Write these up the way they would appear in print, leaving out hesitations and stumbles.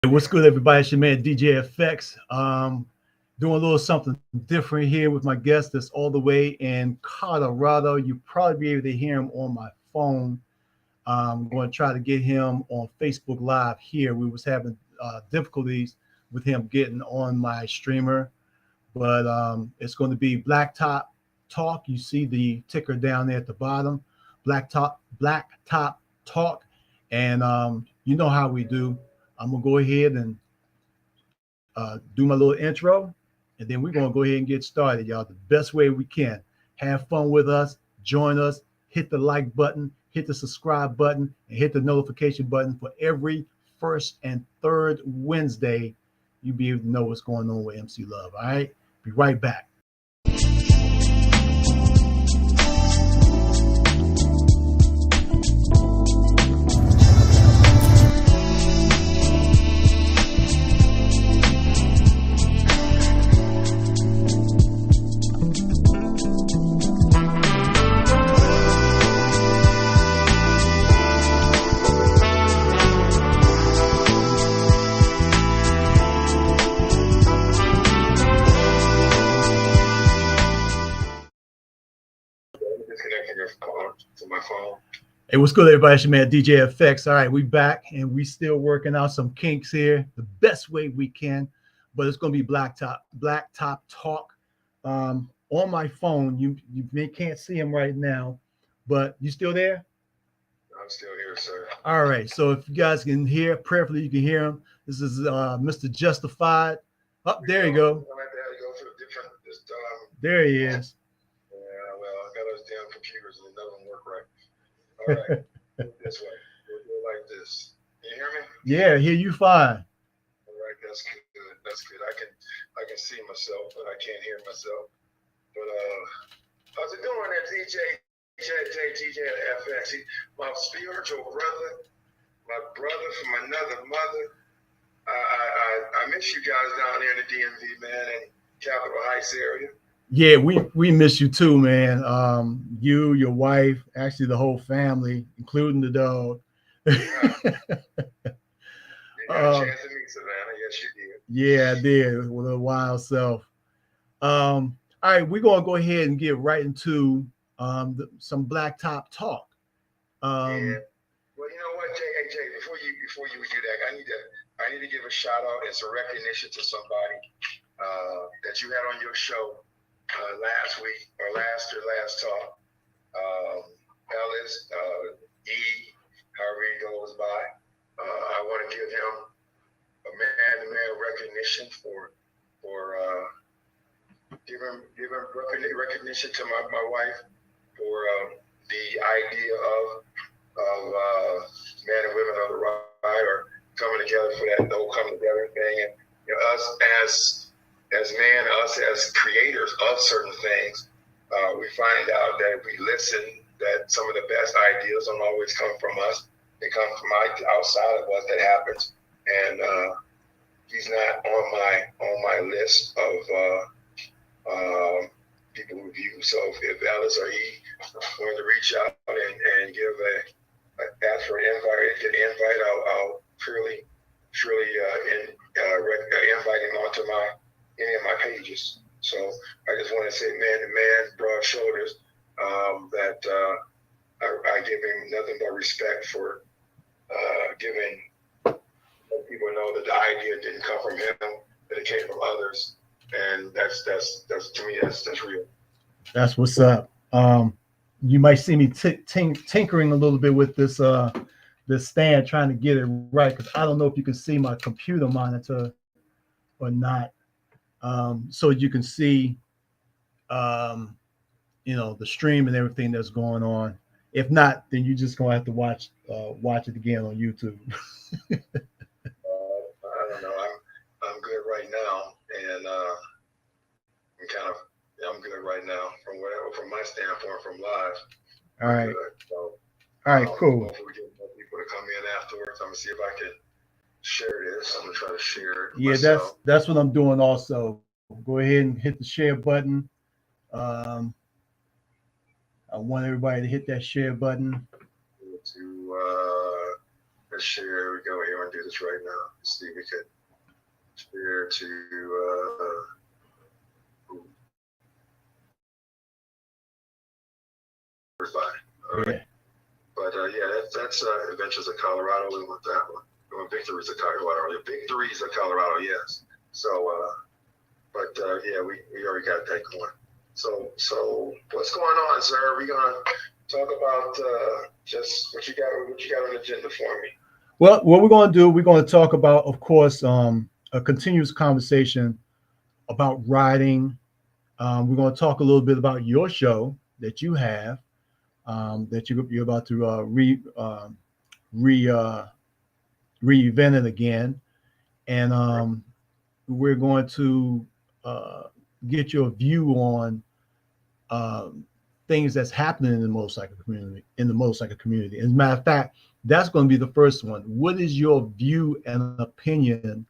Hey, what's good, everybody? It's your man DJ FX. Doing a little something different here with my guest that's all the way in Colorado. You probably be able to hear him on my phone. I'm going to try to get him on Facebook Live here. We was having difficulties with him getting on my streamer, but it's going to be Blacktop Talk. You see the ticker down there at the bottom, Blacktop Talk, and you know how we do. I'm gonna go ahead and do my little intro, and then we're gonna go ahead and get started, y'all. The best way we can. Have fun with us. Join us. Hit the like button. Hit the subscribe button, and hit the notification button for every first and third Wednesday. You'll be able to know what's going on with MC Love. All right. Be right back. To my phone. Hey, what's good, everybody? It's your man DJ FX. All right, we back and we still working out some kinks here the best way we can, but it's gonna be Blacktop Talk. On my phone. You may can't see him right now, but you still there? I'm still here, sir. All right. So if you guys can hear, prayerfully you can hear him. This is Mr. Justified. Oh, there you go. There he is. Yeah, well, I got those damn computers and it doesn't work right. All right, do it this way. We'll do it like this. You hear me? Yeah, hear you fine. All right, that's good. That's good. I can see myself, but I can't hear myself. But how's it going there, DJ FX? My spiritual brother, my brother from another mother. I miss you guys down there in the DMV, man, in Capitol Heights area. Yeah, we miss you too, man. You, your wife, actually the whole family, including the dog. You got a chance to meet Savannah. Yes, you did. Yeah, I did with a wild self. All right, we're gonna go ahead and get right into some Blacktop Talk. Yeah. Well, you know what, Jay, before you do that, I need to give a shout out and some recognition to somebody that you had on your show last week or last talk. Ellis, E, however he goes by. I want to give him a man-to-man recognition for giving recognition to my wife for the idea of man and women of the right or coming together for that whole coming together thing, and you know, us as man, us as creators of certain things, we find out that if we listen, that some of the best ideas don't always come from us. They come from outside of us. That happens, and he's not on my list of people who view. So if Alice or he wanted to reach out and give ask for an invite, I'll surely invite him onto any of my pages. So I just want to say, man to man, broad shoulders, that I give him nothing but respect for giving people know that the idea didn't come from him, that it came from others, and that's to me that's real. That's what's up. You might see me tinkering a little bit with this stand, trying to get it right, because I don't know if you can see my computer monitor or not. So you can see, the stream and everything that's going on. If not, then you're just gonna have to watch it again on YouTube. I don't know. I'm good right now, and I'm good right now from my standpoint from live. All right. So, all right. Cool. Hopefully we get more people to come in afterwards. I'm gonna see if I can share this. I'm gonna try to share it. Yeah, myself. that's what I'm doing. Also, go ahead and hit the share button. I want everybody to hit that share button. To let's share. We go here to do this right now. Let's see, we could share to everybody. All right. Yeah. But yeah, that's Adventures of Colorado. We want that one. We want Victories of Colorado. Victories of Colorado, yes. So, yeah, we already got that going. So what's going on, sir? We're gonna talk about just what you got on the agenda for me. Well, what we're going to do, we're going to talk about, of course, a continuous conversation about riding. We're going to talk a little bit about your show that you have, that you're about to reinvent it again, and we're going to uh, get your view on um, things that's happening in the motorcycle community. As a matter of fact, that's going to be the first one. What is your view and opinion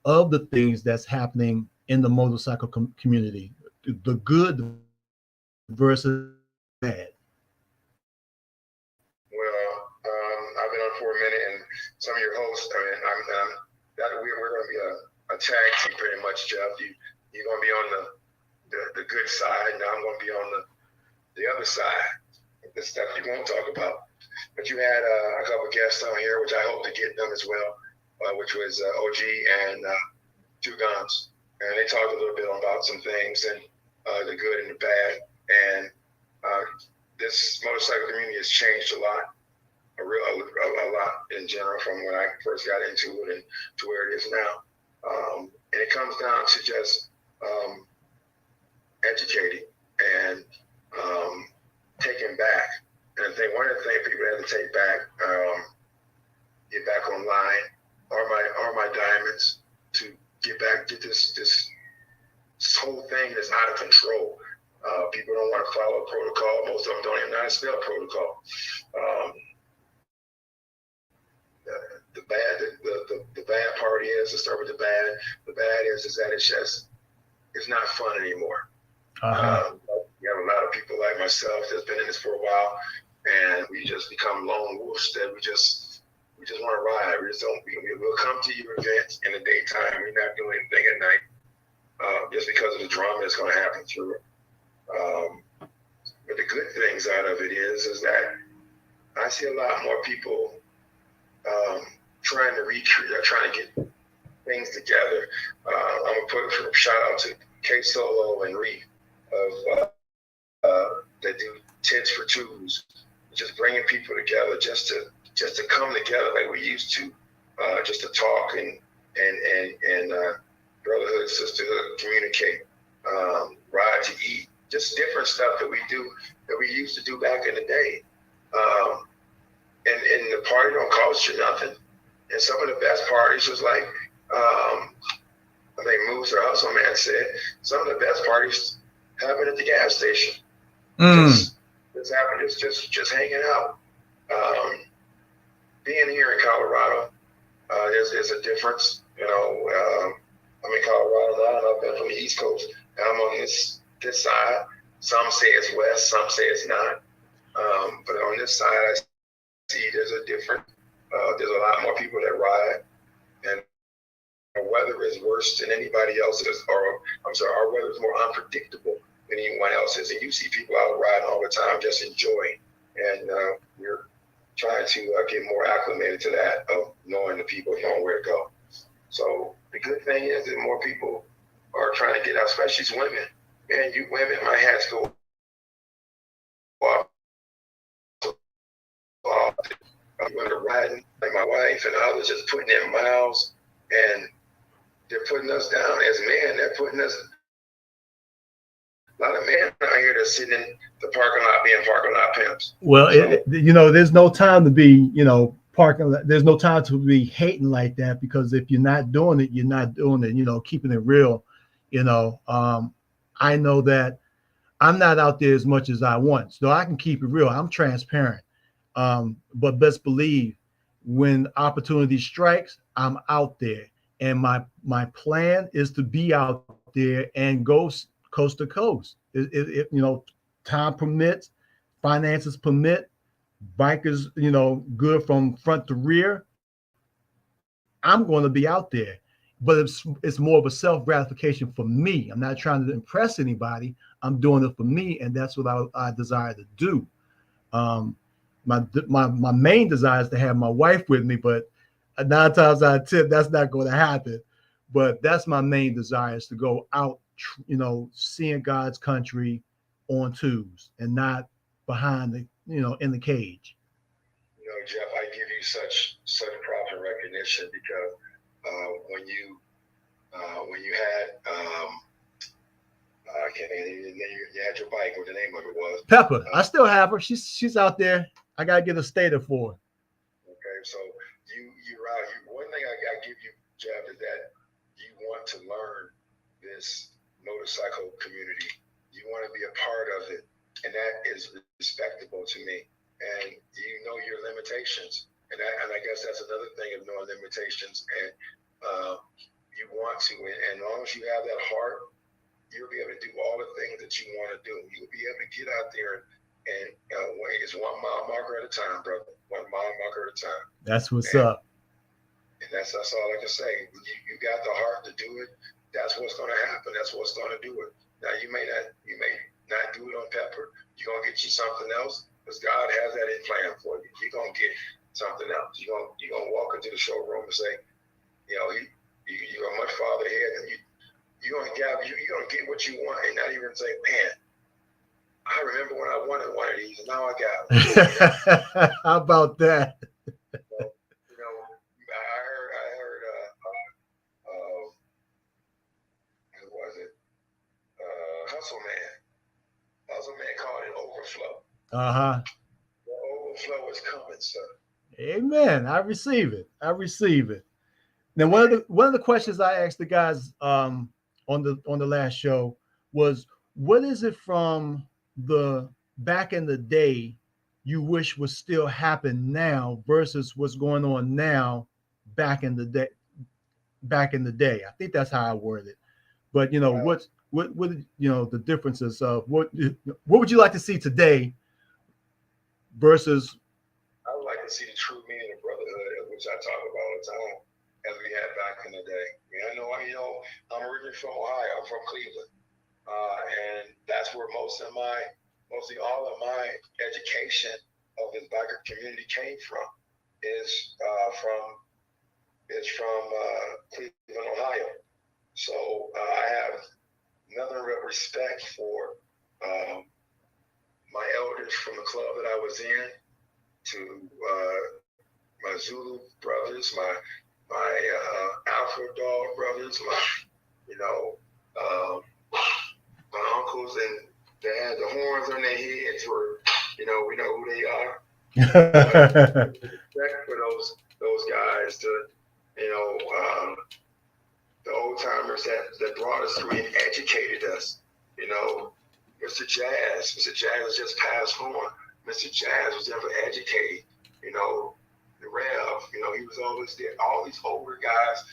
of the things that's happening in the motorcycle community, the good versus bad? Well, I've been on for a minute, and some of your hosts. I mean, we're going to be a tag team pretty much, Jeff. You're going to be on the good side, and I'm going to be on the other side. The stuff you won't talk about. But you had a couple guests on here, which I hope to get them as well, which was OG and Two Guns. And they talked a little bit about some things and the good and the bad. And this motorcycle community has changed a lot, a lot in general from when I first got into it and to where it is now. And it comes down to just educating and taking back. And I think one of the things people have to take back, get back online, are my diamonds, to get this whole thing that's out of control. People don't want to follow protocol. Most of them don't even know how to spell protocol. The bad part is, let's start with the bad. The bad is that it's not fun anymore. You have a lot of people like myself that's been in this for a while, and we just become lone wolves. That we just want to ride. We just don't. We'll come to your event in the daytime. We're not doing anything at night, just because of the drama that's going to happen through it. But the good things out of it is that I see a lot more people trying to get things together. I'm gonna put a shout out to K Solo and Reed of that do tents for twos, just bringing people together, just to come together like we used to, just to talk and brotherhood, sisterhood, communicate, ride to eat, just different stuff that we do that we used to do back in the day. And the party don't cost you nothing. And some of the best parties was like, I think Moose or Hustle Man said, some of the best parties happen at the gas station. Just happen, just hanging out. Being here in Colorado, there's a difference. You know, I'm in Colorado now, and I've been from the East Coast, and I'm on this side. Some say it's west, some say it's not. But on this side, I see there's a difference. There's a lot more people that ride, and our weather is worse than anybody else's. Or I'm sorry, our weather is more unpredictable than anyone else's. And you see people out riding all the time, just enjoying. And we're trying to get more acclimated to that, of knowing the people, knowing where to go. So the good thing is that more people are trying to get out, especially women. Man, you women, my hats go off. When they're riding, like my wife and others, just putting in miles, and they're putting us down as men. They're putting us. A lot of men out here that's sitting in the parking lot being parking lot pimps. Well, so, there's no time to be, parking. There's no time to be hating like that, because if you're not doing it, you're not doing it. Keeping it real. I know that I'm not out there as much as I want, so I can keep it real. I'm transparent. But best believe, when opportunity strikes, I'm out there, and my plan is to be out there and go coast to coast. If time permits, finances permit, bikers, good from front to rear, I'm going to be out there. But it's more of a self gratification for me. I'm not trying to impress anybody. I'm doing it for me, and that's what I desire to do. Um, my main desire is to have my wife with me, but 9 times out of 10, that's not going to happen. But that's my main desire, is to go out, seeing God's country on tubes and not behind in the cage. Jeff, I give you such proper recognition because when you had you had your bike, what the name of it was. Pepper. I still have her. She's out there. I gotta get a stator for her. Okay, so you're out. One thing I give you, Jeff, is that you want to learn this motorcycle community. You want to be a part of it, and that is respectable to me. And you know your limitations, and I guess that's another thing of knowing limitations. And you want to, and as long as you have that heart, you'll be able to do all the things that you want to do. You'll be able to get out there and it's 1 mile marker at a time, brother. 1 mile marker at a time. That's what's up. And that's all I can say. You got the heart to do it. That's what's going to happen. That's what's going to do it. Now you may not do it on Pepper. You're going to get you something else because God has that in plan for you. You're going to get something else. You're going to walk into the showroom and say, you're much farther ahead than you. You're going to get what you want and not even say, man, I remember when I wanted one of these and now I got one. How about that? So, I heard who was it? Hustle Man called it overflow. Uh-huh. The overflow is coming, sir. Amen. I receive it. Now, one of the questions I asked the guys on the last show was, what is it from the back in the day you wish would still happen now versus what's going on now back in the day? I think that's how I worded it. But what the differences of what would you like to see today versus? I would like to see the true meaning of brotherhood, which I talk about all the time, as we had back in the day. I know, I'm originally from Ohio. I'm from Cleveland, and that's where mostly all of my education of this biker community came from. Is from Cleveland, Ohio. So I have nothing but respect for my elders from the club that I was in, to my Zulu brothers, my Alpha Dog brothers, my uncles, and they had the horns on their heads. We know who they are. Respect for those guys, the old timers that brought us through and educated us. Mr. Jazz was just passed on. Mr. Jazz was never educated. The Rev, he was always there. All these older guys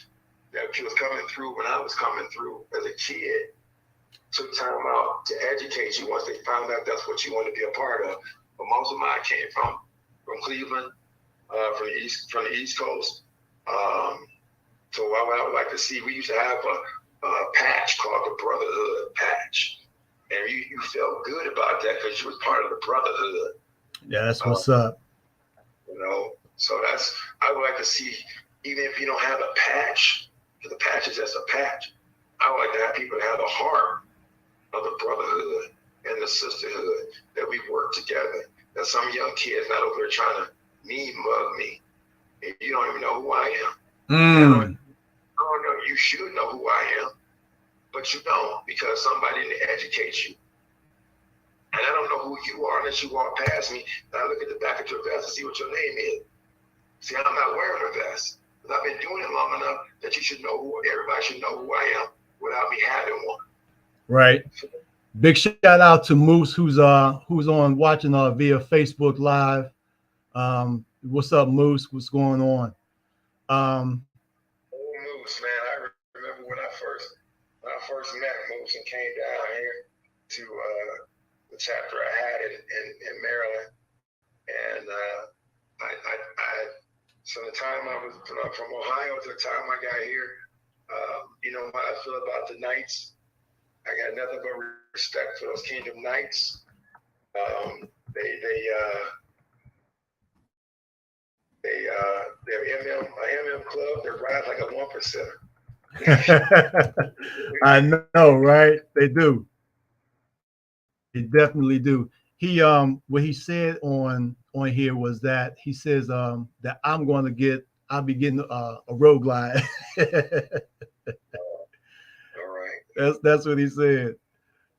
that he was coming through when I was coming through as a kid took time out to educate you once they found out that's what you wanted to be a part of. But most of mine came from Cleveland, from the East Coast. So what I would like to see, we used to have a patch called the Brotherhood patch. And you felt good about that because you was part of the brotherhood. Yeah, that's what's up. So I would like to see, even if you don't have a patch, because the patch is just a patch, I would like to have people that have the heart of the brotherhood and the sisterhood, that we work together. That some young kids not over there trying to mug me. And you don't even know who I am. I don't know. You should know who I am, but you don't, because somebody didn't educate you. And I don't know who you are unless you walk past me and I look at the back of your vest and see what your name is. See, I'm not wearing a vest, because I've been doing it long enough that everybody should know who I am without me having one. Right. Big shout out to Moose, who's on watching via Facebook Live. What's up, Moose? What's going on? Moose, man, I remember when I first met Moose and came down here to the chapter I had in Maryland, and So the time I was from Ohio to the time I got here, you know how I feel about the Knights. I got nothing but respect for those Kingdom Knights. They're MM club. They're ride like a 1%. I know, right? They do. They definitely do. He what he said on here was that he says that I'll be getting a road glide. All right. That's what he said.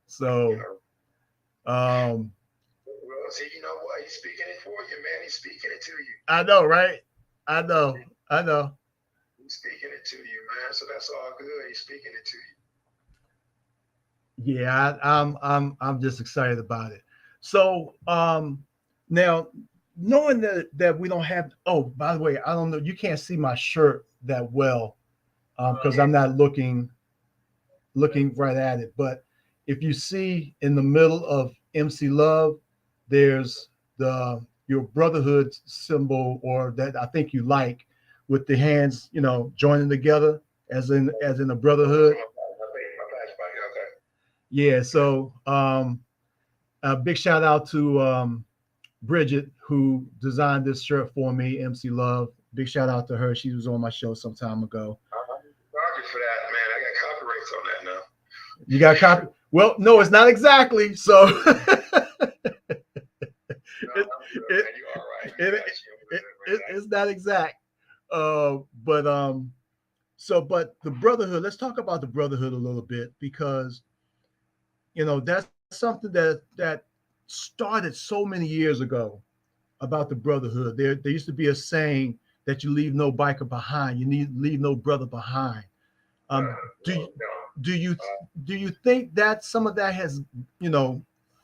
So well, see, you know what? He's speaking it for you, man. He's speaking it to you. I know, right? I know. He's speaking it to you, man. So that's all good. He's speaking it to you. Yeah, I'm just excited about it. So now knowing that we don't have, oh, by the way, I don't know, you can't see my shirt that well because I'm not looking right at it. But if you see in the middle of MC Love, there's your brotherhood symbol, or that I think you like, with the hands, joining together as in a brotherhood. Yeah. So a big shout out to Bridget, who designed this shirt for me, MC Love. Big shout out to her. She was on my show some time ago. Sorry for that, man. I got copyrights on that now. You got copy? Well, no, it's not exactly. So it's not exact. But the brotherhood. Let's talk about the brotherhood a little bit, because that's something that started so many years ago about the brotherhood. There used to be a saying that you leave no biker behind. You leave no brother behind. Do you think that some of that has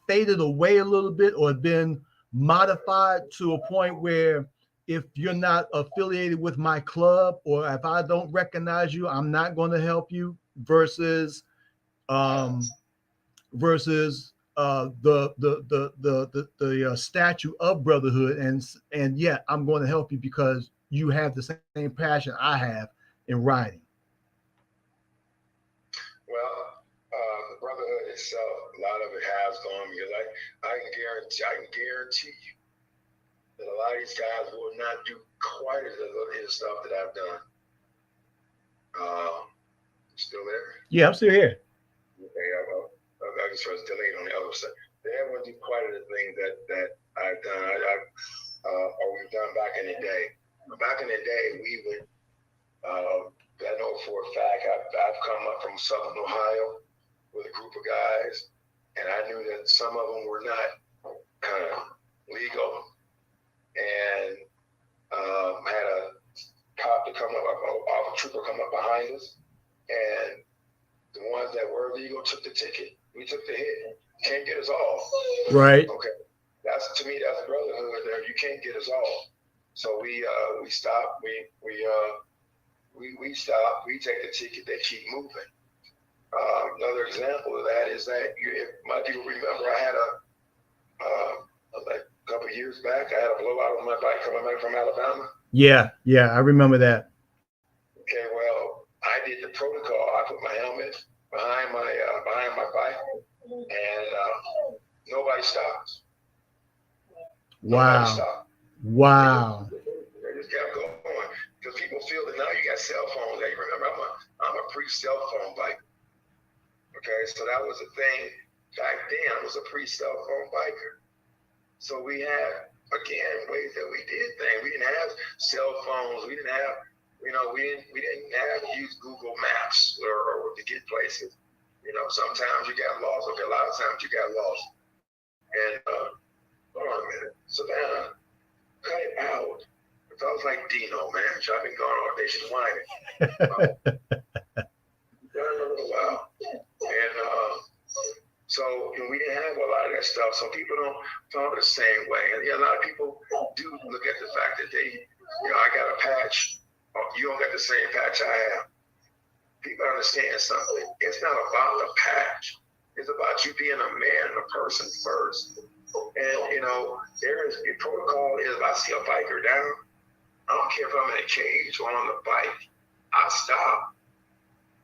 faded away a little bit, or been modified to a point where if you're not affiliated with my club, or if I don't recognize you, I'm not going to help you, versus the statue of brotherhood, and yet I'm going to help you because you have the same passion I have in riding? Well, the brotherhood itself, a lot of it has gone, because I can guarantee you that a lot of these guys will not do quite as the stuff that I've done. Still there? Yeah, I'm still here. Okay, I just was delayed on the other side. They won't do quite the things that I've done. Or we've done back in the day. Back in the day, we would. I know for a fact I've come up from Southern Ohio with a group of guys, and I knew that some of them were not legal, and had a cop to come up, a trooper come up behind us, and the ones that were legal took the ticket. We took the hit. Can't get us all. Right. Okay. To me, that's brotherhood. There, you can't get us all. So we stop. We stop. We take the ticket. They keep moving. Another example of that is that if my people remember, I had a couple of years back, I had a blowout on my bike coming back from Alabama. Yeah, I remember that. Okay, well, I did the protocol. I put my helmet behind my bike, and nobody stopped. Wow. Nobody stopped. Wow. They just kept going, because people feel that now you got cell phones. Hey, remember, I'm a pre-cell phone biker. Okay, so that was a thing back then. I was a pre-cell phone biker. So we had, again, ways that we did things. We didn't have cell phones. We didn't have, we didn't have to use Google Maps or to get places. Sometimes you got lost. Okay, a lot of times you got lost. And hold on a minute. So now, cut it out. It sounds like Dino, man. I've been going on audition whining. Done a little while. And so we didn't have a lot of that stuff. So people don't talk the same way. And a lot of people do look at the fact that I got a patch. Oh, you don't got the same patch I have. People understand something. It's not about the patch. It's about you being a man, a person first. And, the protocol is, if I see a biker down, I don't care if I'm in a cage or on the bike. I stop.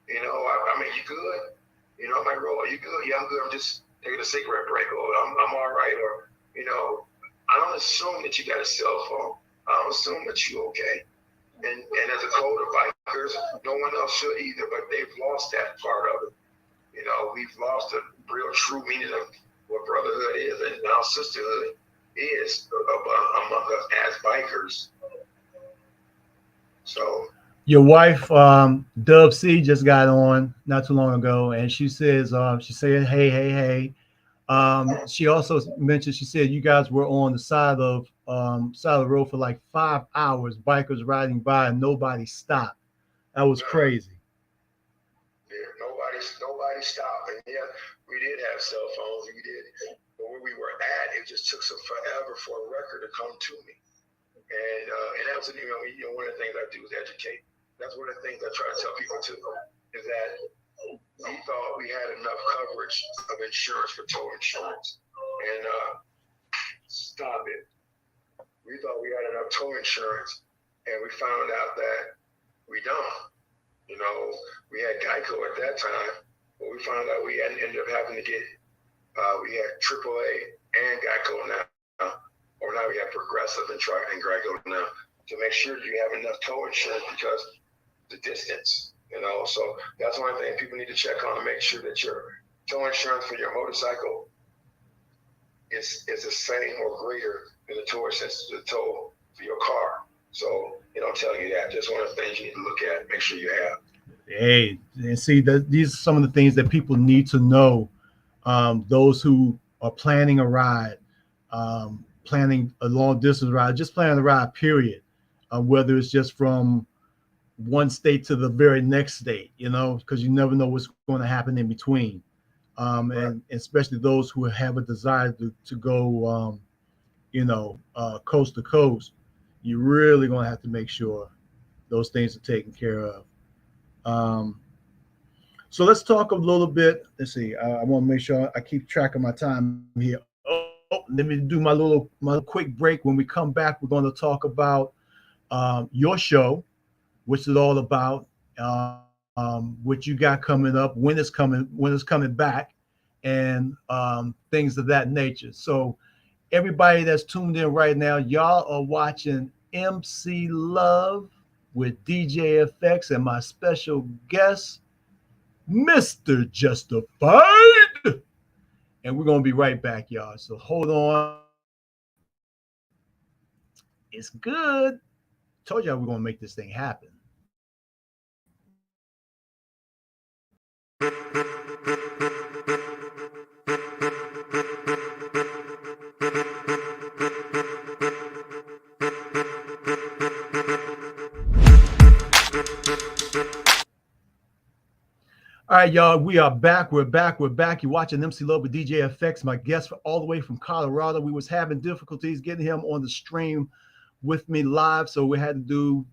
You know, I mean, you good? You know, I'm like, bro, are you good? Yeah, I'm good. I'm just taking a cigarette break, or I'm all right, or you know, I don't assume that you got a cell phone. I don't assume that you're okay. And as a code of bikers, no one else should either, but they've lost that part of it. You know, we've lost the real true meaning of what brotherhood is and now sisterhood is among us as bikers. So your wife, Dub C, just got on not too long ago, and she says, she said, hey, hey, hey. She also mentioned, she said you guys were on the side of the road for like 5 hours, bikers riding by and nobody stopped. That was crazy. yeah, nobody stopped. And yeah, we did have cell phones. We did, but where we were at, it just took some forever for a record to come to me. And that was, one of the things I do is educate. That's one of the things I try to tell people too, is that we thought we had enough coverage of insurance for tow insurance. And stop it. We thought we had enough tow insurance, and we found out that we don't. You know, we had Geico at that time, but we found out we ended up having to get, we had AAA and Geico now, or now we have Progressive and Geico now, to make sure you have enough tow insurance because the distance. You know, so that's one thing people need to check on to make sure that your tow insurance for your motorcycle is the same or greater than the tow insurance the tow for your car. So they don't tell you that. Just one of the things you need to look at, make sure you have. Hey, and see that these are some of the things that people need to know. Those who are planning a ride, planning a long distance ride, just planning a ride, period. Whether it's just from one state to the very next state, because you never know what's going to happen in between. And especially those who have a desire to go, coast to coast, you're really going to have to make sure those things are taken care of. So let's talk a little bit. Let's see. I want to make sure I keep track of my time here. Oh, let me do my quick break. When we come back, we're going to talk about your show, which is all about, what you got coming up, when it's coming back, and things of that nature. So everybody that's tuned in right now, y'all are watching MC Love with DJ FX and my special guest, Mr. Justified. And we're going to be right back, y'all. So hold on. It's good. Told y'all we're going to make this thing happen. All right, y'all, we are back. We're back. You're watching MC Love with DJ FX, my guest all the way from Colorado. We was having difficulties getting him on the stream with me live, so we had to do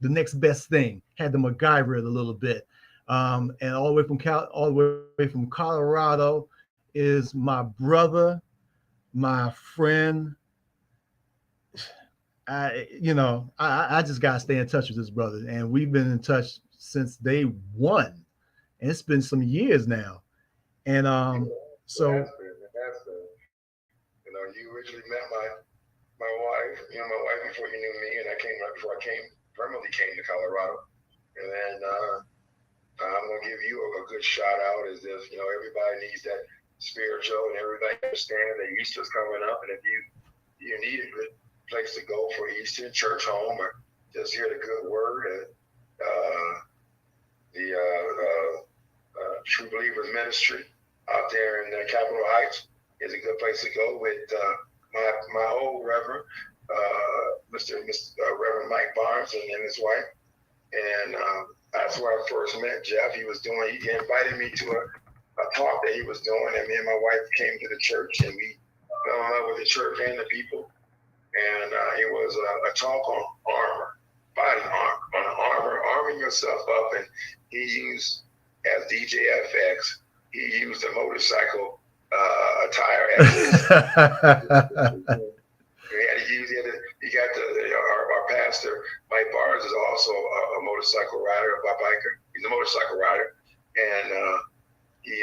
the next best thing. Had to MacGyver it a little bit. And all the way from Colorado is my brother, my friend. I just gotta stay in touch with this brother, and we've been in touch since day one. And it's been some years now. And so It has been. You originally met my wife, my wife before you knew me, and I came right before I permanently came to Colorado. And then I'm gonna give you a good shout out as if everybody needs that spiritual, and everybody understands that Easter's coming up, and if you need a good place to go for Easter, church home, or just hear the good word, the True Believers Ministry out there in Capitol Heights is a good place to go with my old Reverend, Mr. Reverend Mike Barnes and his wife. And that's where I first met Jeff. He invited me to a talk that he was doing, and me and my wife came to the church, and we fell in love with the church and the people. And it was a talk on armor, body armor, arming yourself up. And he used, as DJ FX, he used a motorcycle attire as he had to use it. He got our pastor, Mike Barnes, is also a motorcycle rider, a biker. He's a motorcycle rider, and he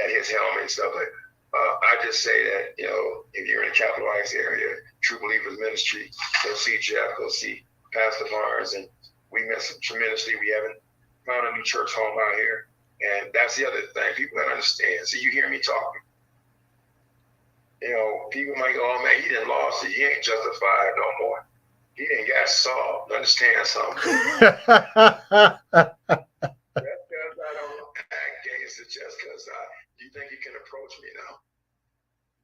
had his helmet and stuff. But I just say that, you know, if you're in the Capitol Heights area, True Believers Ministry, go see Jeff, go see Pastor Barnes, and we miss him tremendously. We haven't found a new church home out here, and that's the other thing people gotta understand. So you hear me talking. You know, people might go, "Oh man, he didn't lost it. He ain't justified no more. He didn't got solved." Understand something? Just because I don't act gangster, just because you think you can approach me now.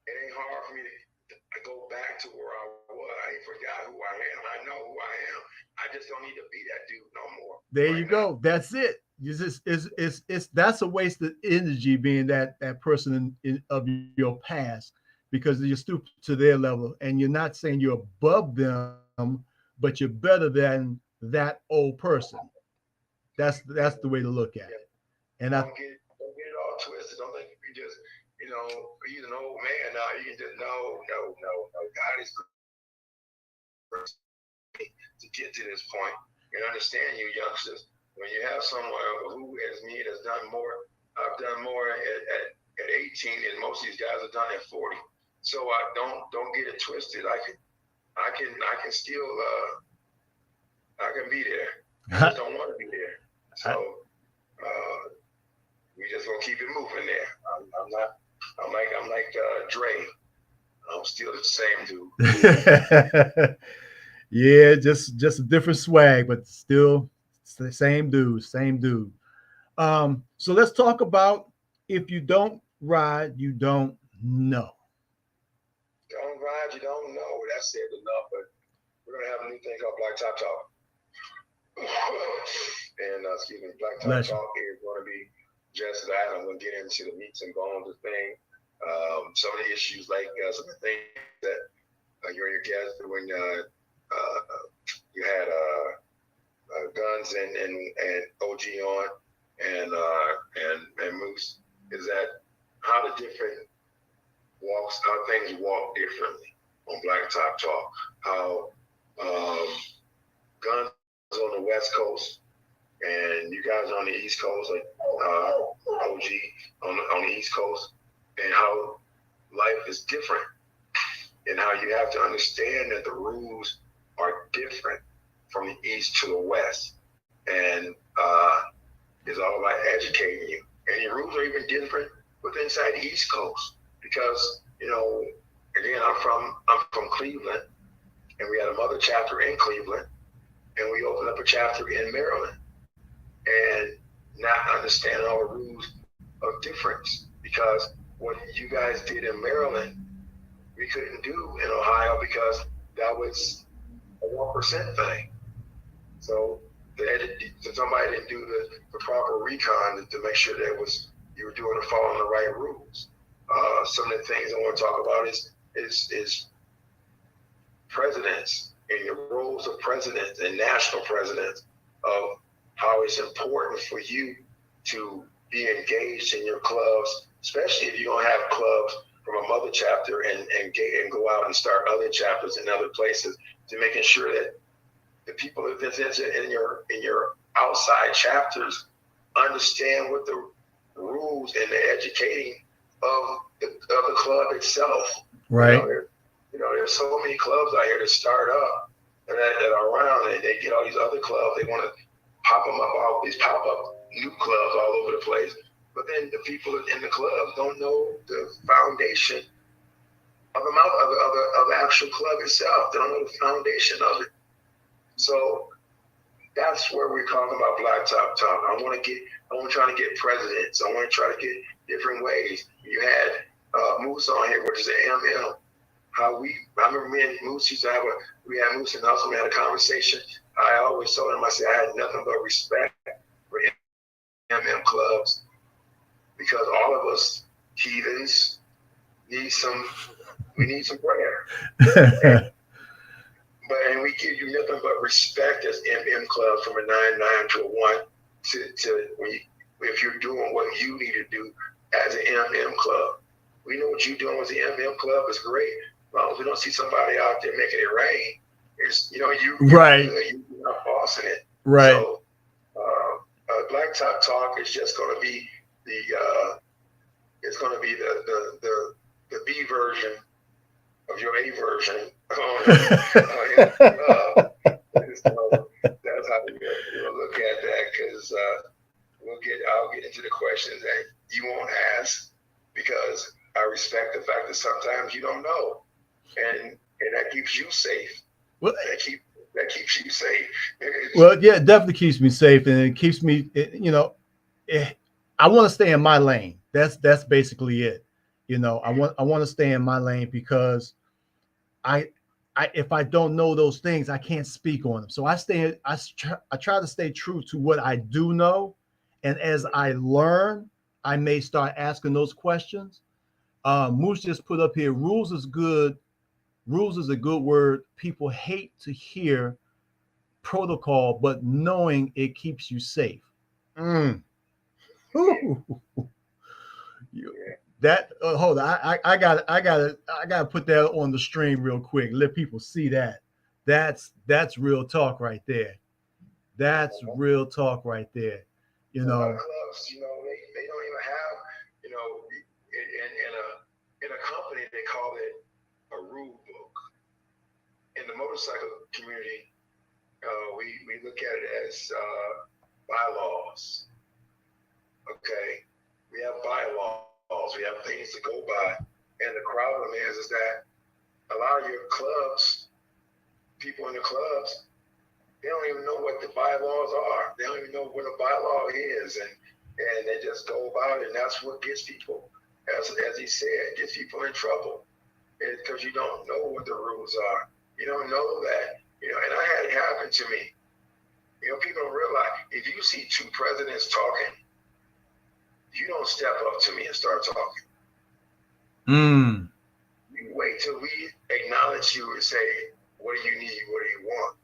It ain't hard for me to go back to where I was. I ain't forgot who I am. I know who I am. I just don't need to be that dude no more. There you go. That's it. It's that's a waste of energy being that person of your past, because you're stupid to their level, and you're not saying you're above them, but you're better than that old person. That's the way to look at it. And don't get it all twisted. Don't think you can just, you know, he's an old man now. You can just no. God is to get to this point and understand, you youngsters. When you have someone who, as me, has done more, I've done more at 18 than most of these guys have done at 40. So I don't get it twisted. I can still I can be there. I just don't want to be there. So we just gonna keep it moving there. I'm like Dre. I'm still the same dude. Yeah, just a different swag, but still the same dude. So let's talk about, if you don't ride, you don't know. Don't ride, you don't know. That's said enough, but we're gonna have a new thing called Blacktop Talk. And excuse me, Blacktop Talk is gonna be just that. I'm gonna get into the meats and bones of things. Some of the issues, like some of the things that you and your guests, when you had Guns and OG on, and Moose, is that how the different walks, how things walk differently on Blacktop Talk. How Guns on the West Coast and you guys on the East Coast, like OG on the East Coast, and how life is different, and how you have to understand that the rules are different from the East to the West, and it's all about educating you. And your rules are even different with inside the East Coast, because, you know, again, I'm from Cleveland, and we had a mother chapter in Cleveland, and we opened up a chapter in Maryland, and not understanding all the rules of difference, because what you guys did in Maryland, we couldn't do in Ohio, because that was a 1% thing. So somebody didn't do the proper recon to make sure that you were doing and following the right rules. Some of the things I want to talk about is presidents and your roles of presidents and national presidents, of how it's important for you to be engaged in your clubs, especially if you don't have clubs from a mother chapter, and go out and start other chapters in other places, to making sure that the people that in your outside chapters understand what the rules and the educating of the club itself. Right. You know, there's so many clubs out here that start up and that are around, and they get all these other clubs. They want to pop them up, all these pop up new clubs all over the place. But then the people in the clubs don't know the foundation of the actual club itself. They don't know the foundation of it. So that's where we're talking about Blacktop Talk. I want to try to get presidents. I want to try to get different ways. You had Moose on here, which is an MM. I remember me and Moose used to we had Moose in the house, and we had a conversation. I always told him, I said, I had nothing but respect for MM clubs, because all of us heathens need some prayer. And we give you nothing but respect as MM clubs, from a 9-9 to a 1, if you're doing what you need to do as an MM club. We know what you're doing as an MM club is great. As long as we don't see somebody out there making it rain, It's, you're Right. good. You're not bossing it. Right. So Blacktop Talk is just going to be it's going to be the B version of your A version. So that's how you look at that, because I'll get into the questions that you won't ask, because I respect the fact that sometimes you don't know, and that keeps you safe. Well, that keeps you safe. Well, yeah, it definitely keeps me safe, and it keeps me, I want to stay in my lane. That's basically it. I want to stay in my lane, because I if I don't know those things, I can't speak on them. So I try to stay true to what I do know, and as I learn, I may start asking those questions. Moose just put up here, rules is good. Rules is a good word. People hate to hear protocol, but knowing it keeps you safe. Mm. That hold on, I gotta put that on the stream real quick. Let people see that. That's real talk right there. That's real talk right there. A lot of clubs, they don't even have, in a company they call it a rule book. In the motorcycle community, we look at it as bylaws. Okay, we have bylaws, we have things to go by, and the problem is that a lot of your clubs, people in the clubs, they don't even know what the bylaws are. They don't even know what a bylaw is, and they just go about it, and that's what gets people, as he said, gets people in trouble, because you don't know what the rules are. You don't know that, and I had it happen to me. People don't realize, if you see two presidents talking, you don't step up to me and start talking. You wait till we acknowledge you and say, what do you need? What do you want?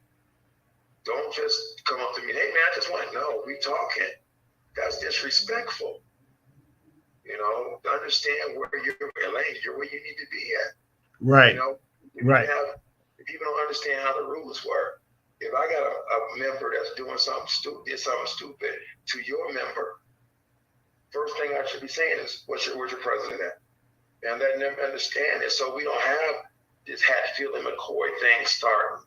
Don't just come up to me, hey man, I just want to know, we talking. That's disrespectful. Understand where you're lane, you're where you need to be at. Right. Right. If people don't understand how the rules work, if I got a member that's doing something stupid to your member, first thing I should be saying is, where's your president at? And letting them understand it, so we don't have this Hatfield and McCoy thing starting.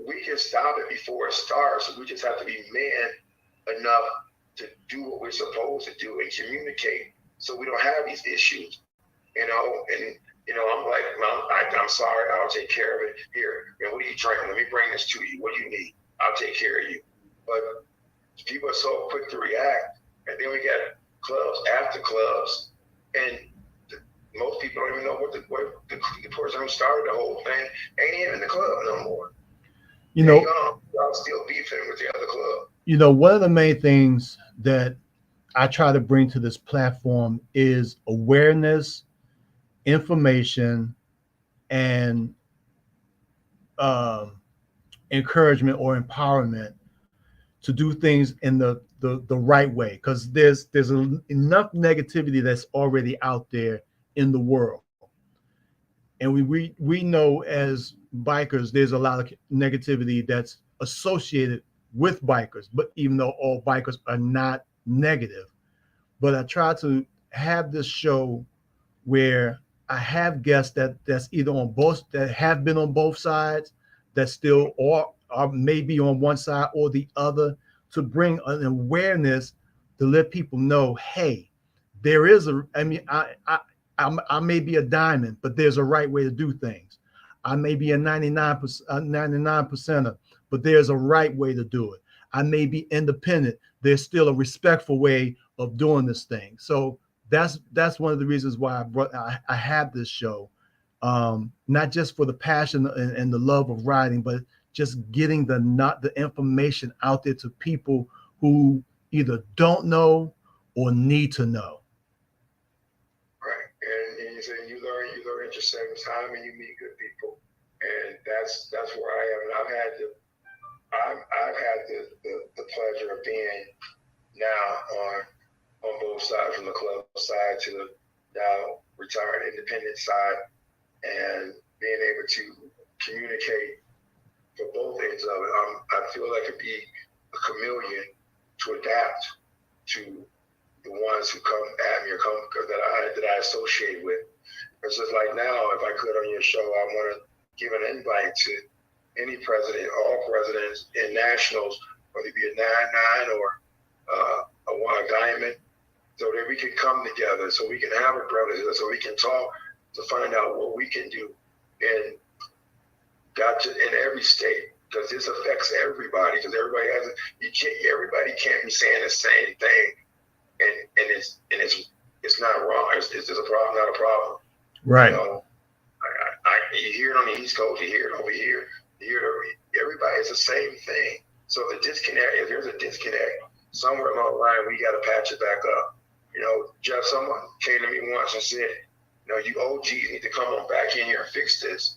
We can stop it before it starts. We just have to be man enough to do what we're supposed to do and communicate, so we don't have these issues. I'm like, well, I'm sorry, I'll take care of it. Here, what are you drinking? Let me bring this to you. What do you need? I'll take care of you. But people are so quick to react, and then we got clubs after clubs, and most people don't even know what the person who started the whole thing ain't even in the club no more. Y'all still beefing with the other club. One of the main things that I try to bring to this platform is awareness, information, and encouragement or empowerment to do things in the right way, because there's enough negativity that's already out there in the world, and we know as bikers there's a lot of negativity that's associated with bikers, but even though all bikers are not negative, but I try to have this show where I have guests that's either on both, that have been on both sides, that still are maybe on one side or the other, to bring an awareness to let people know, hey, there is I may be a diamond, but there's a right way to do things. I may be a 99%er, but there's a right way to do it. I may be independent. There's still a respectful way of doing this thing. So that's one of the reasons why I have this show, not just for the passion and the love of riding, but just getting the information out there to people who either don't know or need to know. Right, and you say you learn at your same time, and you meet good people, and that's where I am. And I've had the pleasure of being now on both sides, from the club side to the now retired independent side, and being able to communicate for both ends of it. I feel like I could be a chameleon to adapt to the ones who come at me or come that I associate with. It's just like now, if I could on your show, I want to give an invite to any president, all presidents and nationals, whether it be a 9-9 or a diamond, so that we can come together, so we can have a brotherhood, so we can talk to find out what we can do in every state, because this affects everybody. Because everybody everybody can't be saying the same thing, and it's not wrong. It's just a problem, not a problem. Right. You know, you hear it on the East Coast, you hear it over here, you hear it everybody. It's the same thing. So if there's a disconnect somewhere along the line, we got to patch it back up. You know, Jeff, someone came to me once and said, you know, you OGs need to come on back in here and fix this.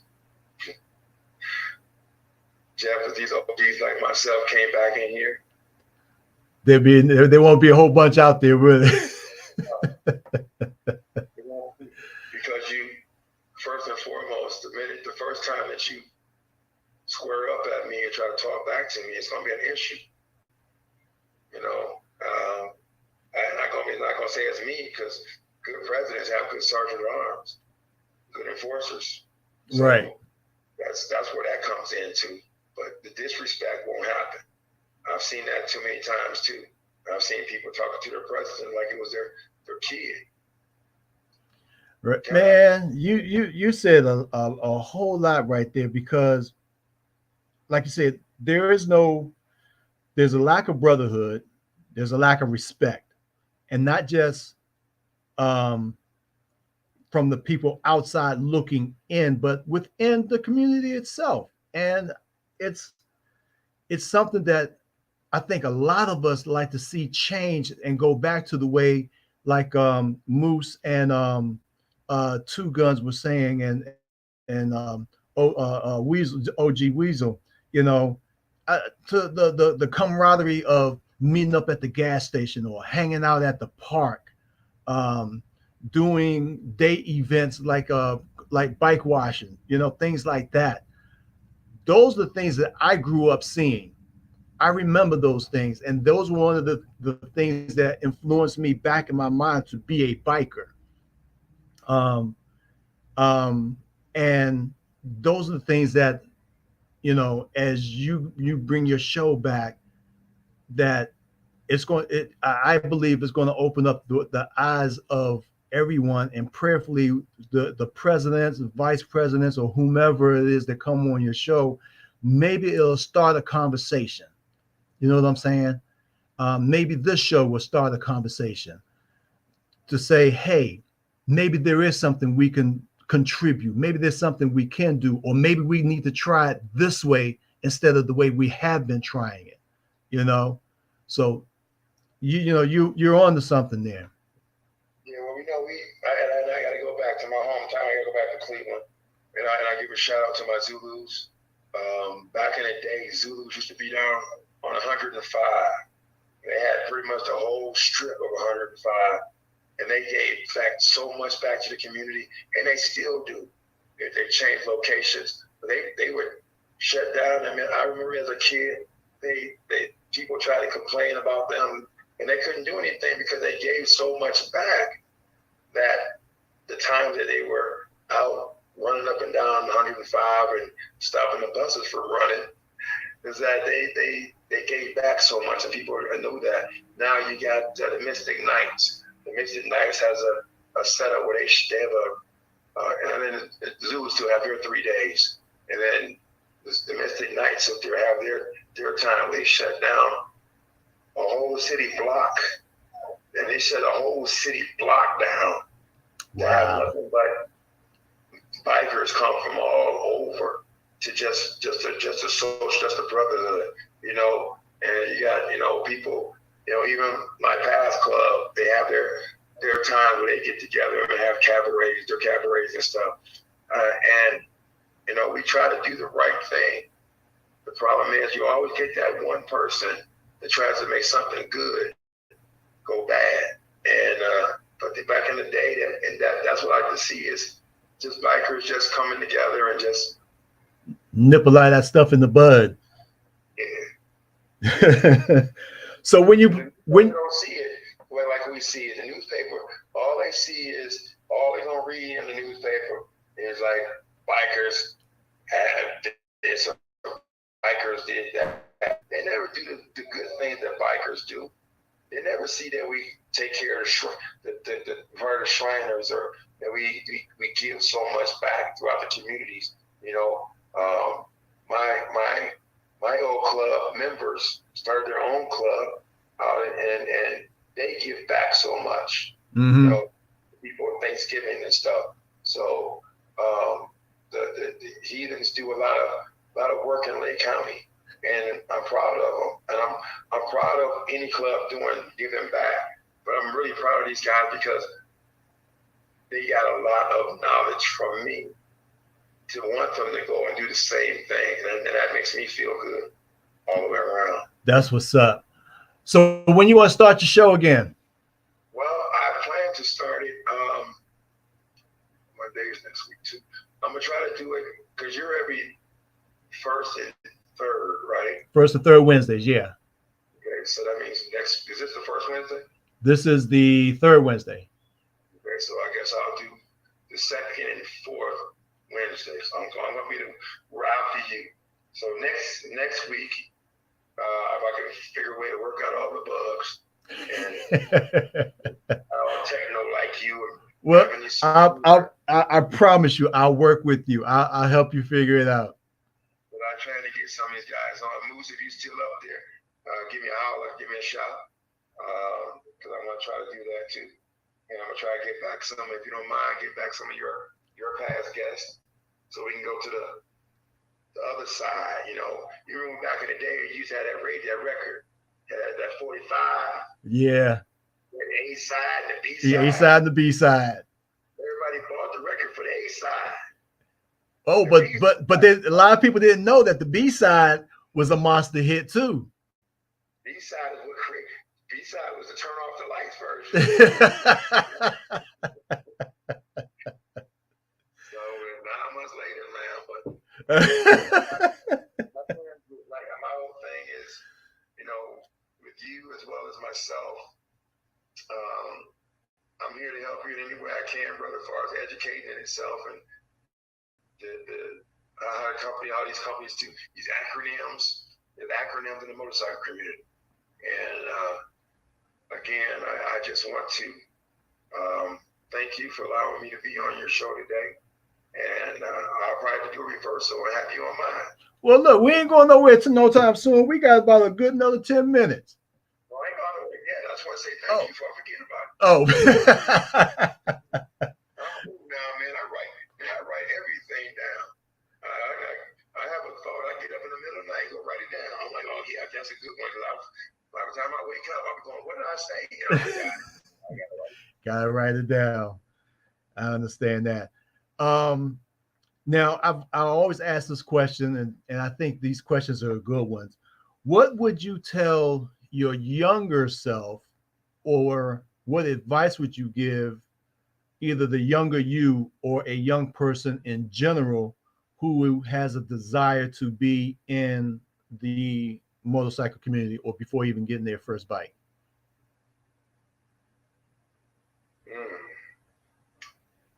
Jeff, if these OGs like myself came back in here, there won't be a whole bunch out there, really. Because you, first and foremost, the first time that you square up at me and try to talk back to me, it's going to be an issue. You know, I'm not going to say it's me, because good presidents have good sergeant at arms, good enforcers. So right. That's where that comes into. But the disrespect won't happen. I've seen that too many times too. I've seen people talking to their president like it was their kid. Right. Man, you said a whole lot right there, because like you said, there's a lack of brotherhood, there's a lack of respect, and not just from the people outside looking in, but within the community itself. And it's something that I think a lot of us like to see change and go back to the way, like Moose and Two Guns were saying, and Weasel, OG Weasel, you know, to the camaraderie of meeting up at the gas station or hanging out at the park, doing day events like bike washing, you know, things like that. Those are the things that I grew up seeing. I remember those things, and those were one of the things that influenced me back in my mind to be a biker. Um, and those are the things that, you know, as you bring your show back, that I believe it's going to open up the eyes of everyone, and prayerfully the presidents, the vice presidents, or whomever it is that come on your show, maybe it'll start a conversation. You know what I'm saying? Maybe this show will start a conversation to say, hey, maybe there is something we can contribute. Maybe there's something we can do, or maybe we need to try it this way instead of the way we have been trying it. You know, so you're on to something there. Yeah, well, I got to go back to my hometown. I got to go back to Cleveland, and I give a shout out to my Zulus. Back in the day, Zulus used to be down on 105. They had pretty much the whole strip of 105, and they gave back so much back to the community, and they still do. They changed locations, but they would shut down. I mean, I remember as a kid, people tried to complain about them, and they couldn't do anything because they gave so much back that the time that they were out running up and down 105 and stopping the buses for running, is that they gave back so much, and people knew that. Now you got the Mystic Knights. The Mystic Knights has a setup where they have, and then the Zulus still have their 3 days, and then the Mystic Knights up there have their time. They shut down a whole city block, and they shut a whole city block down. Wow. To have nothing but bikers come from all over to just a brotherhood, you know. And you got, you know, people, you know, even my past club, they have their time where they get together and have their cabarets and stuff. And you know, we try to do the right thing. The problem is you always get that one person that tries to make something good go bad. And but back in the day, that's what I like to see, is just bikers just coming together and just Nip a lot of that stuff in the bud. Yeah. So when You when don't see it well, like we see in the newspaper. All they see is all they're gonna read in the newspaper is like bikers have this, bikers did that. They never do the good things that bikers do. They never see that we take care of the Shriners, or that we give so much back throughout the communities. You know, my old club members started their own club, and they give back so much. You know, before Thanksgiving and stuff. So the heathens do a lot of work in Lake County, and I'm proud of them. And I'm proud of any club giving back. But I'm really proud of these guys because they got a lot of knowledge from me to want them to go and do the same thing, and that makes me feel good all the way around. That's what's up. So when you want to start your show again? Well, I plan to start it. My days next week too. I'm gonna try to do it because you're every first and third, right? First and third Wednesdays, yeah. Okay, so that means next. Is this the first Wednesday? This is the third Wednesday. Okay, so I guess I'll do the second and fourth Wednesday. So I'm gonna be the route to you. So next week, if I can figure a way to work out all the bugs, and I'll techno like you. Well, I promise you, I'll work with you. I'll help you figure it out. But I'm trying to get some of these guys on. Moose, if you're still up there, give me a holler, give me a shout, because I want to try to do that too. And I'm gonna try to get back some, if you don't mind, get back some of your past guests, so we can go to the other side. You know, you remember back in the day, you used to have that record, that 45. Yeah. The A side, the B side. The A side, and the B side. Everybody bought the record for the A side. Oh, but then a lot of people didn't know that the B side was a monster hit too. B side is what created. B side was the turn off the lights version. So 9 months later, man. But like my whole thing is, you know, with you as well as myself, I'm here to help you in any way I can, brother, as far as educating in itself and how these companies do these acronyms. There's acronyms in the motorcycle community. And again, I just want to thank you for allowing me to be on your show today. And I'll probably do a reversal and have you on mine. Well, look, we ain't going nowhere to no time soon. We got about a good another 10 minutes. Well, I ain't going nowhere yet. I just want to say thank you before I forget about it. Oh. Now, man, I write everything down. I have a thought. I get up in the middle of the night and go write it down. I'm like, oh yeah, that's a good one. By the time I wake up, I'm going, what did I say? You know, I gotta write it down. I understand that. Now I always ask this question, and I think these questions are good ones. What would you tell your younger self, or what advice would you give either the younger you or a young person in general who has a desire to be in the motorcycle community or before even getting their first bike?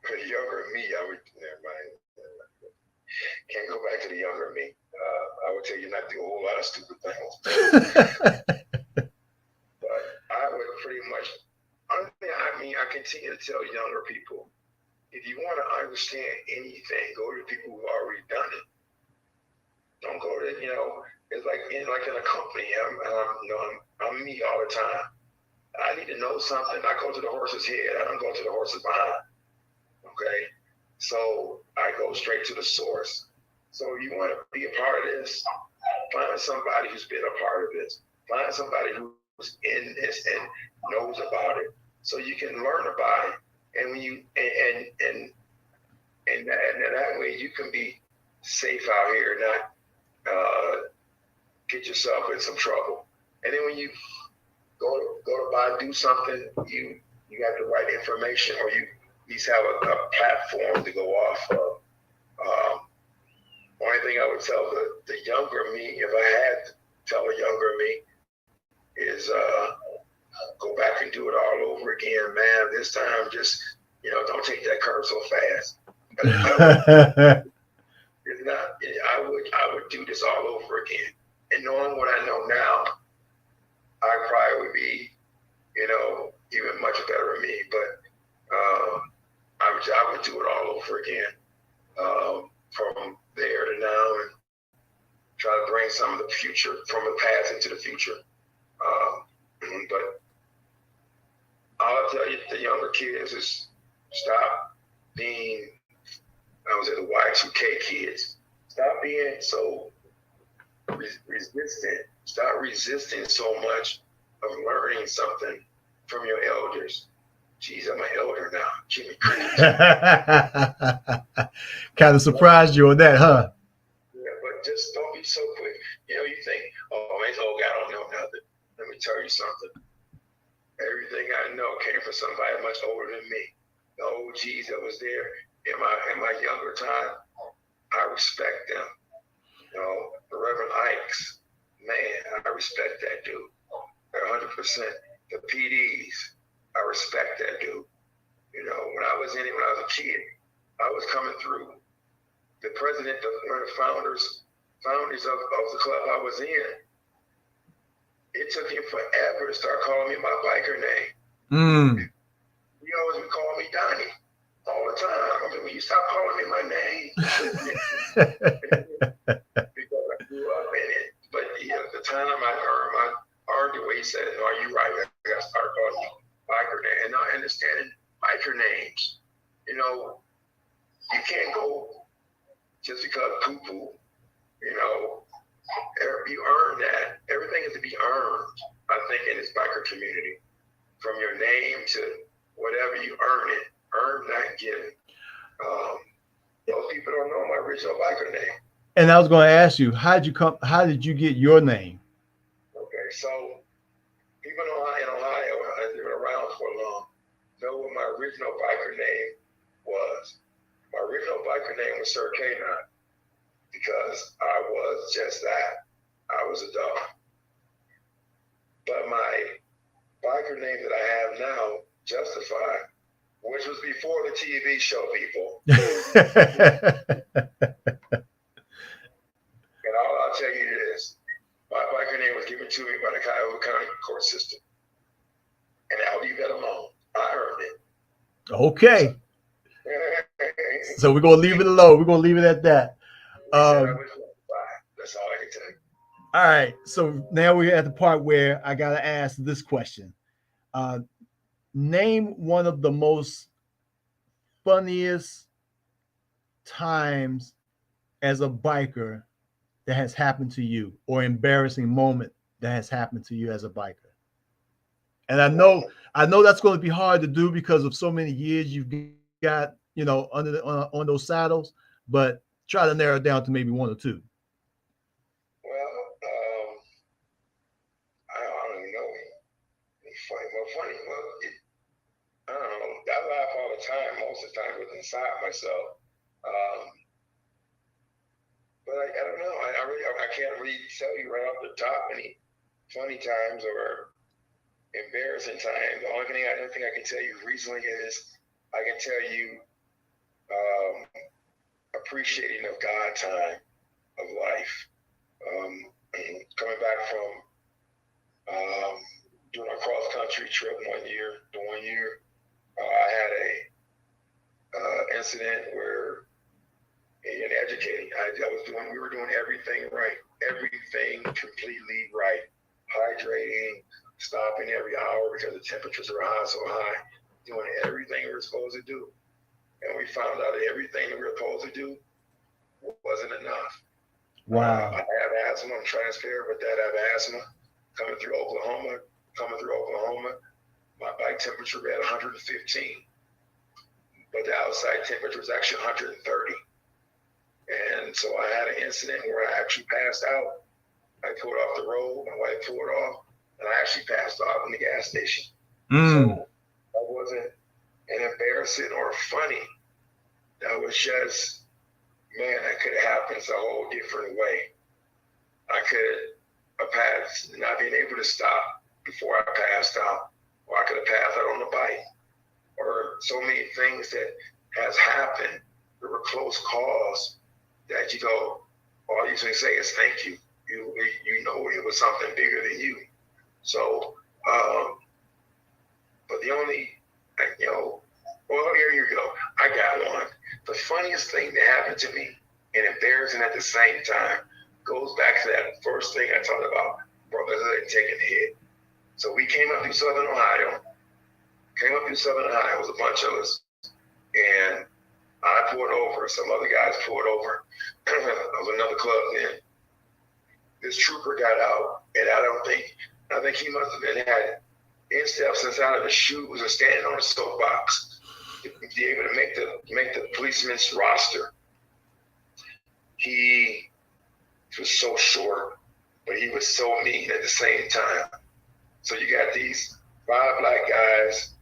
For the younger me, I would can't go back to the younger me. I would tell you not to do a whole lot of stupid things. But I would pretty much, I continue to tell younger people, if you want to understand anything, go to the people who've already done it. Don't go to, it's like in a company. I'm me all the time. I need to know something. I go to the horse's head. I don't go to the horse's behind. Okay? So I go straight to the source. So you want to be a part of this, find somebody who's been a part of this. Find somebody who's in this and knows about it, so you can learn about it. And when you and that way you can be safe out here, not get yourself in some trouble. And then when you go to do something, you have the right information, or you at least have a platform to go off of. Only thing I would tell the younger me, if I had to tell a younger me, is go back and do it all over again, man. This time, just don't take that curve so fast. But it's not. I would do this all over again. And knowing what I know now, I probably would be, even much better than me. But I would do it all over again, from there to now, and try to bring some of the future from the past into the future. But I'll tell you, the younger kids is stop being, I was at the Y2K kids. Stop being so resistant. Stop resisting so much of learning something from your elders. Geez, I'm an elder now. Jimmy Cricket. Kind of surprised you on that, huh? Yeah, but just don't be so quick. You think, oh, man, this old guy don't know nothing. Let me tell you something. Everything I know came from somebody much older than me. The OGs that was there in my younger time, I respect them. The Reverend Ikes, man, I respect that dude. 100%. The PDs, I respect that dude. When I was a kid, I was coming through. The president, one of the founders of the club I was in, it took him forever to start calling me my biker name. He always would call me Donnie all the time. I mean, will you stop calling me my name? Because I grew up in it. But at the time I earned the way he said, no, you're right. I got to start calling you biker name. And not understanding biker names. You can't go just because poo-poo, you earn that. Everything is to be earned, I think, in this biker community. From your name to whatever you earn it. Earn, not given. Those people don't know my original biker name. And I was going to ask you, how did you get your name? Okay, so people in Ohio, I've been around for long, know what my original biker name was. My original biker name was Str8t, because I was just that. I was a dog. But my biker name that I have now, Justified, which was before the TV show, people. And all I'll tell you is, my biker name was given to me by the Cuyahoga County court system. And I'll leave that alone. I earned it. Okay. So we're going to leave it alone. We're going to leave it at that. That's all I can tell you. All right. So now we're at the part where I got to ask this question. Name one of the most funniest times as a biker that has happened to you, or embarrassing moment that has happened to you as a biker. And I know that's going to be hard to do because of so many years you've got, on those saddles, but try to narrow it down to maybe one or two. Well, I don't even know. Funny. I don't know. I laugh all the time, most of the time, with inside myself. But I don't know. I can't really tell you right off the top any funny times or embarrassing times. The only thing I can tell you recently is I can tell you appreciating of God time of life. Coming back from doing a cross country trip one year, I had a incident where in educating, we were doing everything right, everything completely right, hydrating, stopping every hour because the temperatures were so high, doing everything we were supposed to do. And we found out that everything that we were supposed to do wasn't enough. Wow. I have asthma. I'm transparent with that. I have asthma. Coming through Oklahoma, my bike temperature read 115. But the outside temperature was actually 130. And so I had an incident where I actually passed out. I pulled off the road. My wife pulled off, and I actually passed out in the gas station. So that wasn't an embarrassing or funny. That was just man, that could have happened a whole different way. I could have passed, not being able to stop before I passed out, or I could have passed out on the bike, or so many things that has happened that were close calls that you go, all you can say is thank you. You know it was something bigger than you. So, but the only, well, here you go. I got one. The funniest thing that happened to me, and embarrassing at the same time, goes back to that first thing I talked about, brotherhood and taking the hit. So we came up through Southern Ohio. It was a bunch of us. And I pulled over. Some other guys pulled over. There was another club then. This trooper got out, and I think he must have been had insteps inside of his shoes and standing on a soapbox to be able to make the policeman's roster. He was so short, but he was so mean at the same time. So you got these 5 black guys,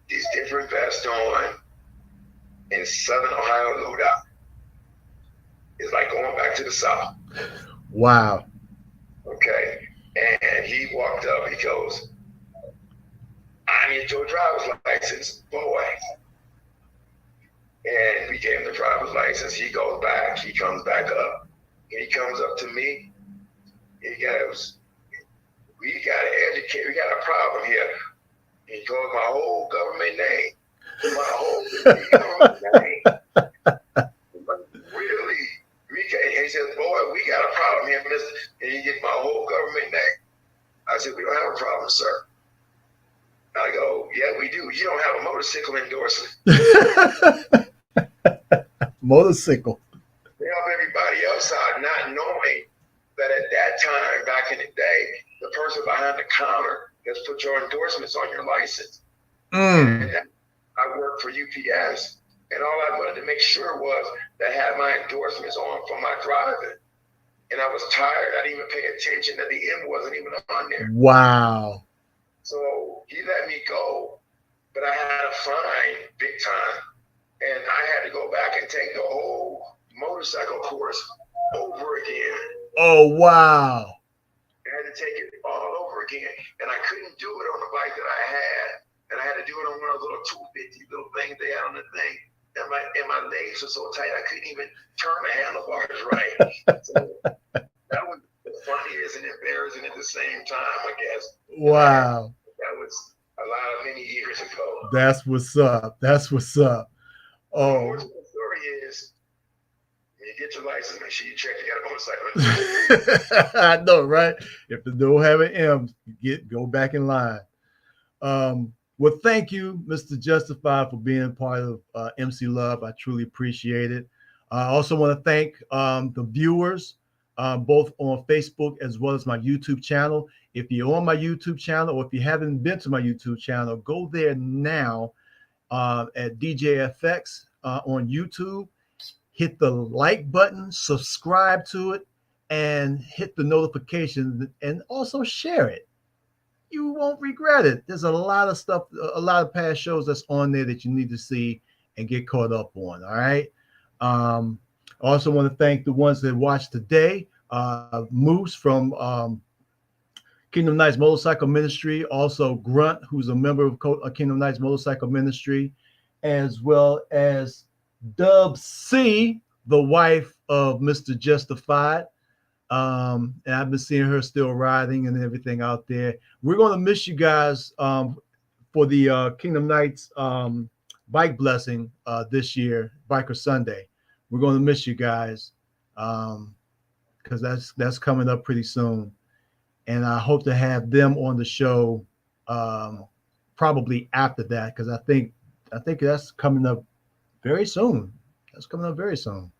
these different vests on, in Southern Ohio loadout. It's like going back to the South. Wow. Okay. And he walked up, he goes, I need your driver's license, boy. And we gave him the driver's license. He goes back, he comes back up. And he comes up to me. He goes, we got to educate, we got a problem here. He goes, my whole government name. My whole government name. Really? He says, boy, we got a problem here, mister. And he gets my whole government name. I said, we don't have a problem, sir. I go, yeah, we do. You don't have a motorcycle endorsement. Motorcycle. They help everybody else out, not knowing that at that time, back in the day, the person behind the counter has put your endorsements on your license. And I worked for UPS, and all I wanted to make sure was that I had my endorsements on for my driving. And I was tired. I didn't even pay attention that the M wasn't even on there. Wow. So he let me go, but I had a fine big time. And I had to go back and take the whole motorcycle course over again. Oh, wow. I had to take it all over again. And I couldn't do it on the bike that I had. And I had to do it on one of those little 250 little things they had on the thing. And my legs were so tight, I couldn't even turn the handlebars right. So that was funniest and embarrassing at the same time, I guess. Wow. That was a lot of many years ago. That's what's up. Oh. The more to the story is, when you get your license, make sure you check you got a motorcycle. I know, right? If they don't have an M, go back in line. Well, thank you, Mr. Justified, for being part of MC Love. I truly appreciate it. I also want to thank the viewers, both on Facebook as well as my YouTube channel. If you're on my YouTube channel, or if you haven't been to my YouTube channel, go there now at DJFX on YouTube. Hit the like button, subscribe to it, and hit the notifications, and also share it. You won't regret it. There's a lot of stuff, a lot of past shows that's on there that you need to see and get caught up on. All right. I also want to thank the ones that watched today. Moose from Kingdom Knights Motorcycle Ministry, also Grunt, who's a member of Kingdom Knights Motorcycle Ministry, as well as Dub C, the wife of Mr. Justified. And I've been seeing her still riding and everything out there. We're going to miss you guys for the Kingdom Knights bike blessing this year, Biker Sunday. We're going to miss you guys because that's coming up pretty soon. And I hope to have them on the show probably after that, because I think that's coming up very soon. That's coming up very soon.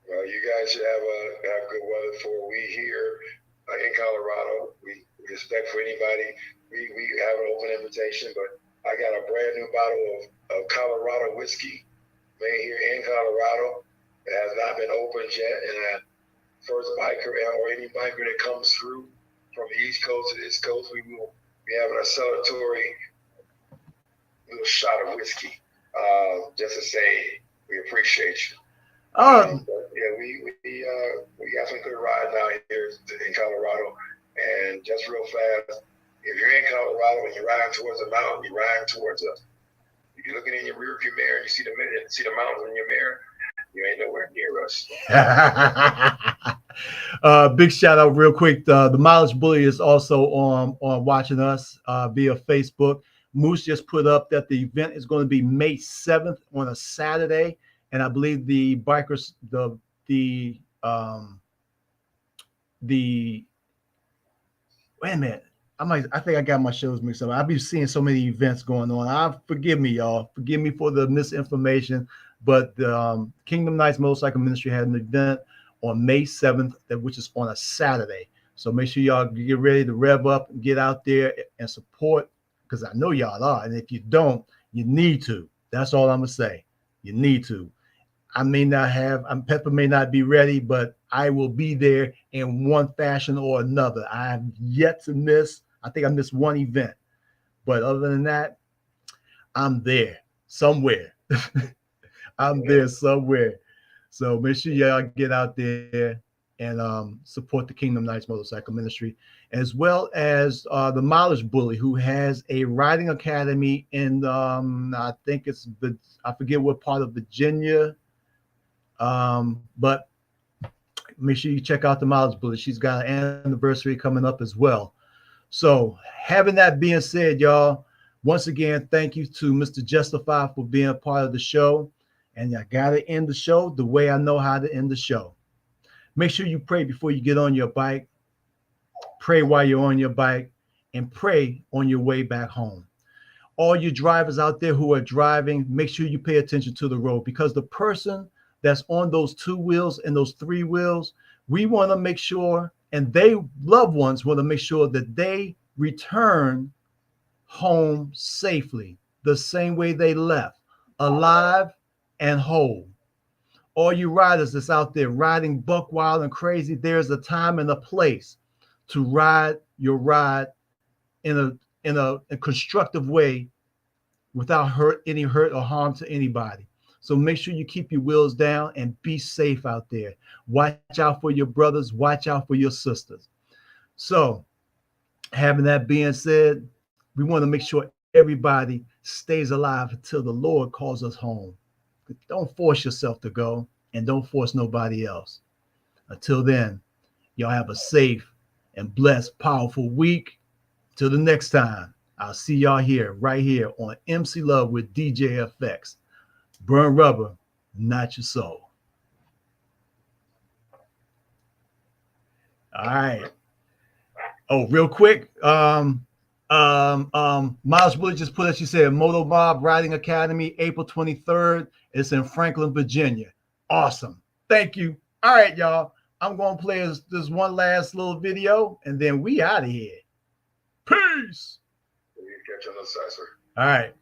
Well, you guys should have good weather for we here in Colorado. We respect for anybody. We have an open invitation, but I got a brand new bottle of Colorado whiskey made here in Colorado. It has not been opened yet, and first biker or any biker that comes through from the East Coast to this coast, we will be having a celebratory little shot of whiskey, just to say we appreciate you. Yeah, we got some good rides out here in Colorado, and just real fast. If you're in Colorado and you're riding towards the mountain, you're riding towards us. If you're looking in your rearview mirror and you see the mountains in your mirror, you ain't nowhere near us. Big shout out real quick. The Mileage Bully is also on watching us via Facebook. Moose just put up that the event is going to be May 7th on a Saturday, and I believe the bikers, wait a minute. I think I got my shows mixed up. I've been seeing so many events going on. Forgive me, y'all. Forgive me for the misinformation. But the Kingdom Knights Motorcycle Ministry had an event on May 7th, which is on a Saturday. So make sure y'all get ready to rev up and get out there and support, because I know y'all are. And if you don't, you need to. That's all I'm going to say. You need to. Pepper may not be ready, but I will be there in one fashion or another. I have yet to miss. I think I missed one event, but other than that, I'm there somewhere. I'm there somewhere. So make sure y'all get out there and support the Kingdom Knights Motorcycle Ministry, as well as the Mileage Bully, who has a riding academy in I forget what part of Virginia. But make sure you check out the Mileage Bully. She's got an anniversary coming up as well. So having that being said, y'all, once again, thank you to Mr. Justify for being a part of the show. And I got to end the show the way I know how to end the show. Make sure you pray before you get on your bike. Pray while you're on your bike, and pray on your way back home. All you drivers out there who are driving, make sure you pay attention to the road, because the person that's on those 2 wheels and those 3 wheels, we want to make sure, and they loved ones want to make sure that they return home safely, the same way they left, alive and whole. All you riders that's out there riding buck wild and crazy, there's a time and a place to ride your ride in a constructive way without any hurt or harm to anybody. So make sure you keep your wheels down and be safe out there. Watch out for your brothers. Watch out for your sisters. So having that being said, we want to make sure everybody stays alive until the Lord calls us home. Don't force yourself to go, and don't force nobody else. Until then, y'all have a safe and blessed, powerful week. Till the next time, I'll see y'all right here on MC Love with DJ FX. Burn rubber, not your soul. All right. Oh, real quick. Miles Bullet just put it. She said Moto Mob Riding Academy, April 23rd. It's in Franklin, Virginia. Awesome. Thank you. All right, y'all. I'm going to play this one last little video, and then we out of here. Peace. You catch on the side, sir. All right.